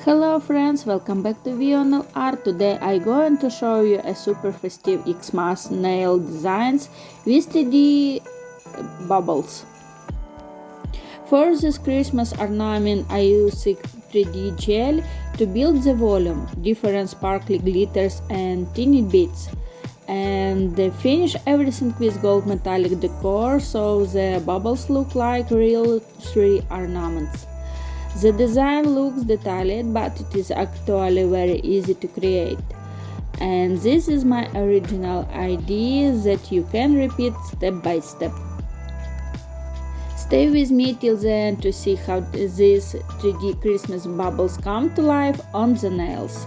Hello friends, welcome back to vionailart. Today I'm going to show you a super festive Xmas nail designs with 3D bubbles. For this Christmas ornament I use 3D gel to build the volume, different sparkly glitters and tiny bits, and finish everything with gold metallic decor so the bubbles look like real 3 ornaments. The design looks detailed, but it is actually very easy to create. And this is my original idea that you can repeat step by step. Stay with me till the end to see how these 3D Christmas bubbles come to life on the nails.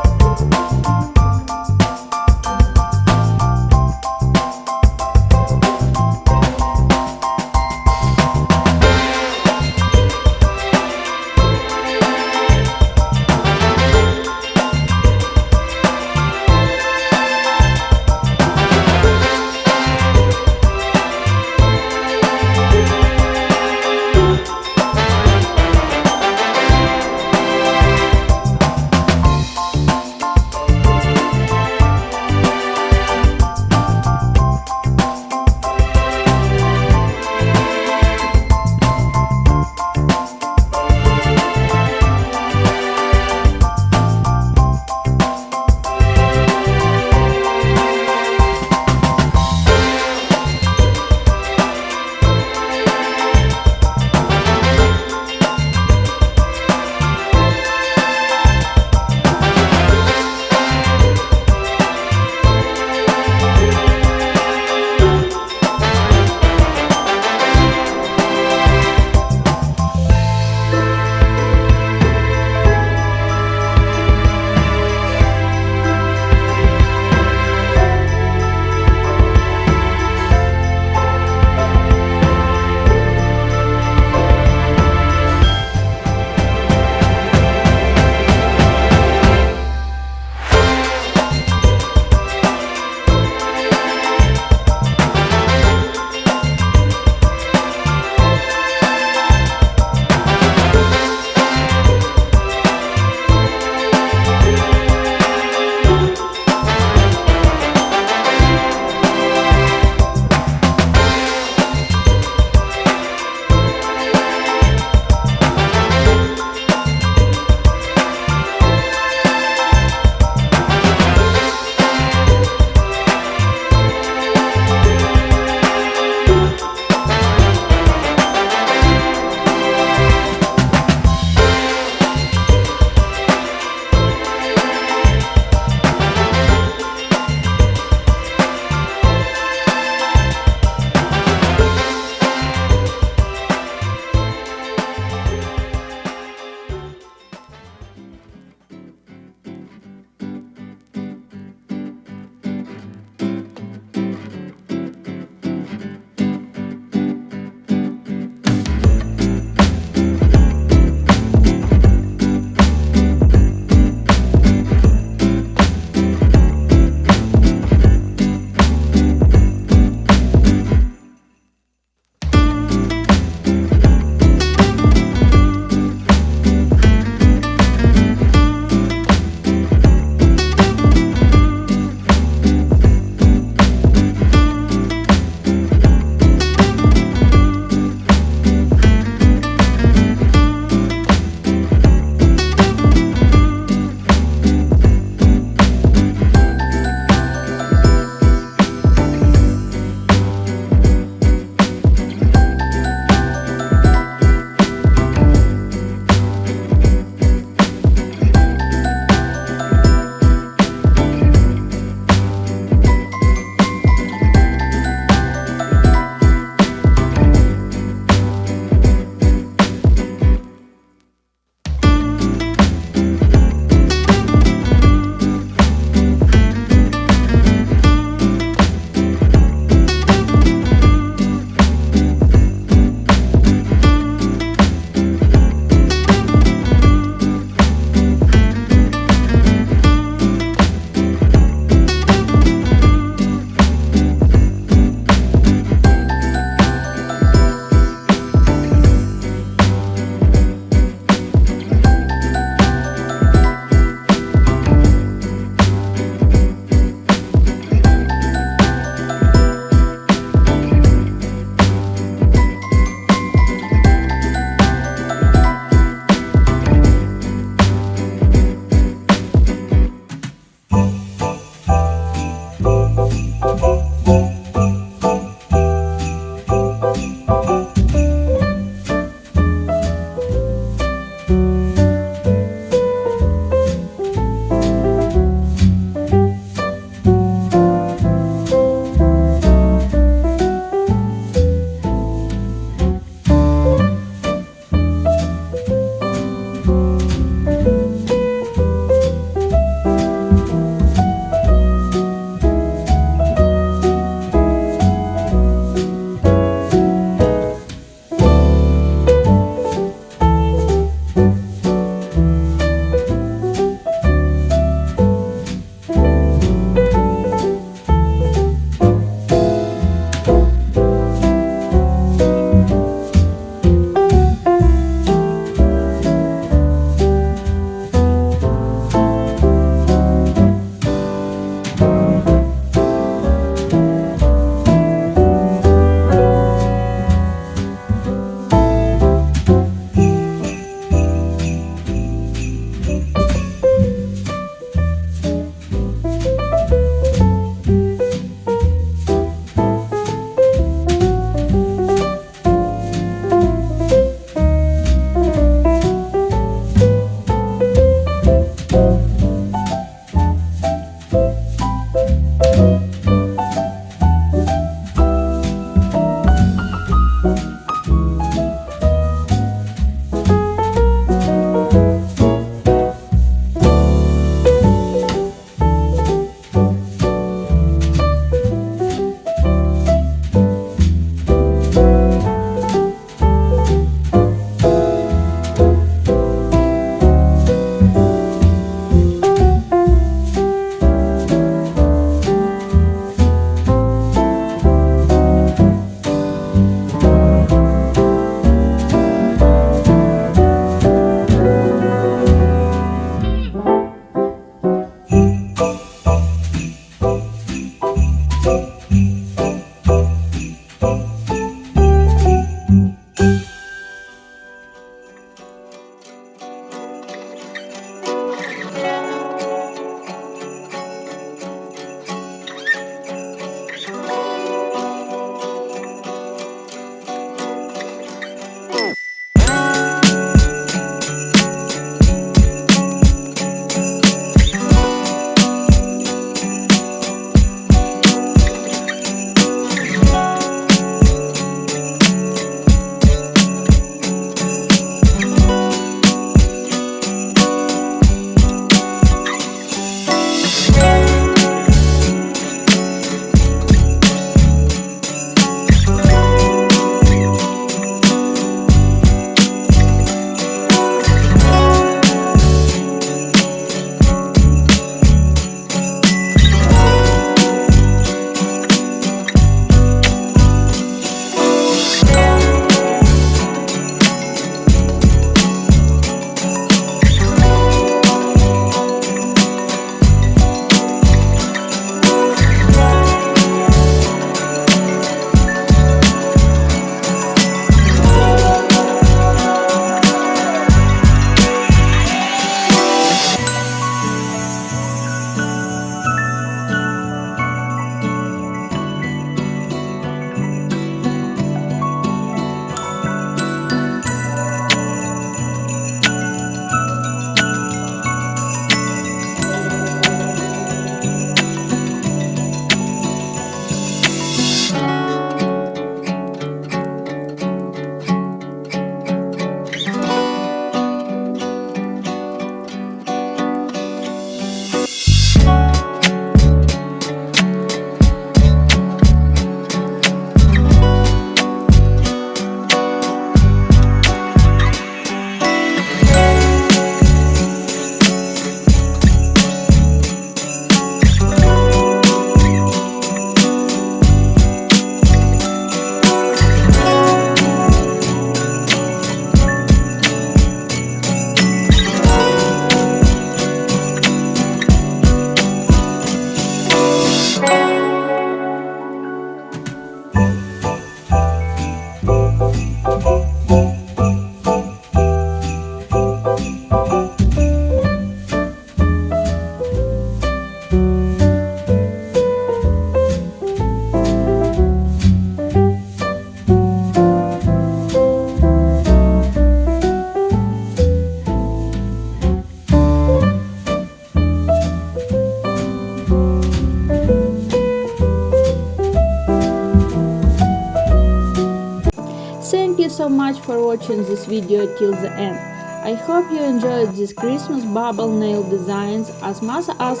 so much for watching this video till the end. I hope you enjoyed these Christmas bubble nail designs as much as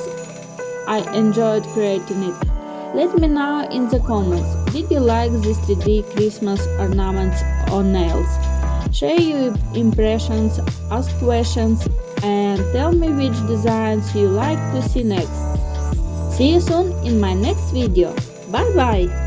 I enjoyed creating it. Let me know in the comments, did you like these 3D Christmas ornaments on nails? Share your impressions, ask questions, and tell me which designs you like to see next. See you soon in my next video. Bye bye!